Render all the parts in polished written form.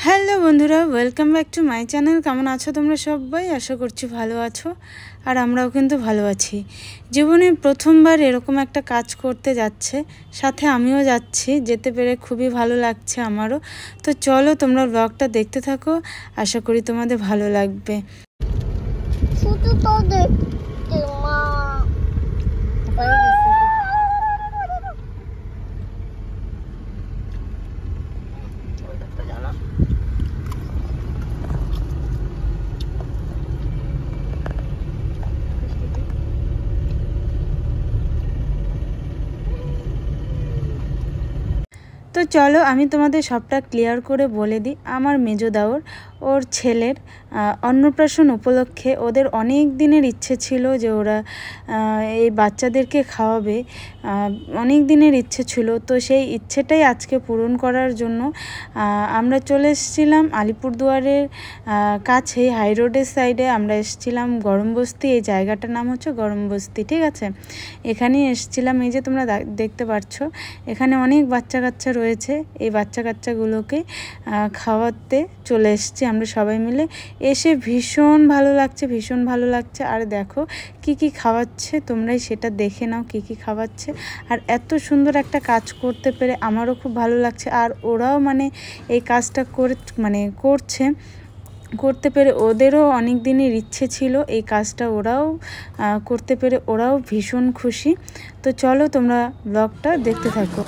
Hello বন্ধুরা, welcome back to my channel. কেমন আছো তোমরা সবাই? আশা করছি ভালো আছো, আর আমরাও কিন্তু ভালো আছি। জীবনে প্রথমবার এরকম একটা কাজ করতে যাচ্ছে, সাথে আমিও যাচ্ছি, যেতে পেরে খুবই ভালো লাগছে আমারও। তো চলো তোমরা ব্লগটা দেখতে থাকো, আশা করি তোমাদের ভালো লাগবে। তো চলো আমি তোমাদের সবটা ক্লিয়ার করে বলে দিই। আমার মেজো দাওর ওর ছেলের অন্নপ্রাশন উপলক্ষে ওদের অনেক দিনের ইচ্ছে ছিল যে ওরা এই বাচ্চাদেরকে খাওয়াবে, অনেক দিনের ইচ্ছে ছিল। তো সেই ইচ্ছেটাই আজকে পূরণ করার জন্য আমরা চলে এসেছিলাম আলিপুরদুয়ারের কাছে হাই রোডের সাইডে। আমরা এসেছিলাম গরমবস্তি, এই জায়গাটার নাম হচ্ছে গরমবস্তি, ঠিক আছে? এখানেই এসেছিলাম। এই যে তোমরা দেখতে পাচ্ছ এখানে অনেক বাচ্চা কাচ্চা রয়েছে। এই বাচ্চা কাচ্চাগুলোকে খাওয়াতে চলে এসেছি আমরা সবাই মিলে। এসে ভীষণ ভালো লাগছে, ভীষণ ভালো লাগছে। আর দেখো কি কি খাওয়াচ্ছে, তোমরাই সেটা দেখে নাও কি কি খাওয়াচ্ছে। আর এত সুন্দর একটা কাজ করতে পেরে আমারও খুব ভালো লাগছে। আর ওরাও এই কাজটা করতে পেরে ওদেরও অনেক দিনের ইচ্ছে ছিল এই কাজটা, ওরাও করতে পেরে ওরাও ভীষণ খুশি। তো চলো তোমরা ব্লগটা দেখতে থাকো।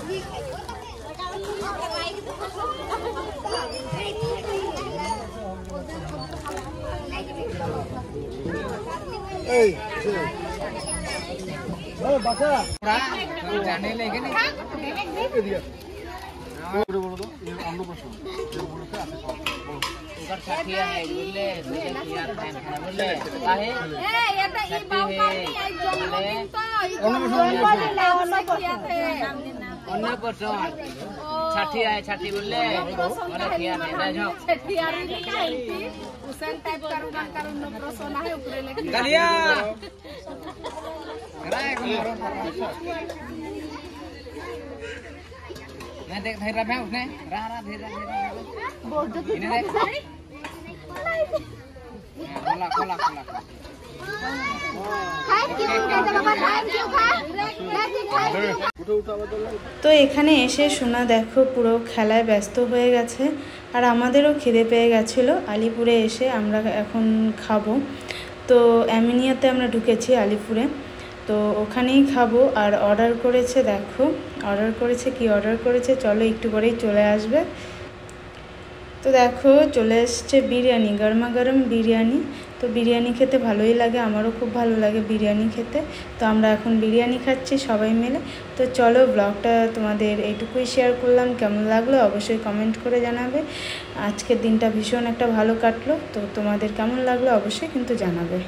देख धैर्य में उसने रहा धीरे धीरे खोला खोला खोला। তো এখানে এসে সোনা দেখো পুরো খেলায় ব্যস্ত হয়ে গেছে। আর আমাদেরও খিদে পেয়ে গেছিলো। আলিপুরে এসে আমরা এখন খাবো। তো অ্যামিনিয়াতে আমরা ঢুকেছি আলিপুরে, তো ওখানেই খাবো। আর অর্ডার করেছে, দেখো অর্ডার করেছে, কি অর্ডার করেছে চলো একটু পরেই চলে আসবে। তো দেখো চলে এসছে বিরিয়ানি, গরমা গরম বিরিয়ানি। তো বিরিয়ানি খেতে ভালোই লাগে, আমারও খুব ভালো লাগে বিরিয়ানি খেতে। তো আমরা এখন বিরিয়ানি খাচ্ছি সবাই মিলে। তো চলো ব্লগটা তোমাদের এইটুকুই শেয়ার করলাম। কেমন লাগলো অবশ্যই কমেন্ট করে জানাবে। আজকের দিনটা ভীষণ একটা ভালো কাটলো। তো তোমাদের কেমন লাগলো অবশ্যই কিন্তু জানাবে।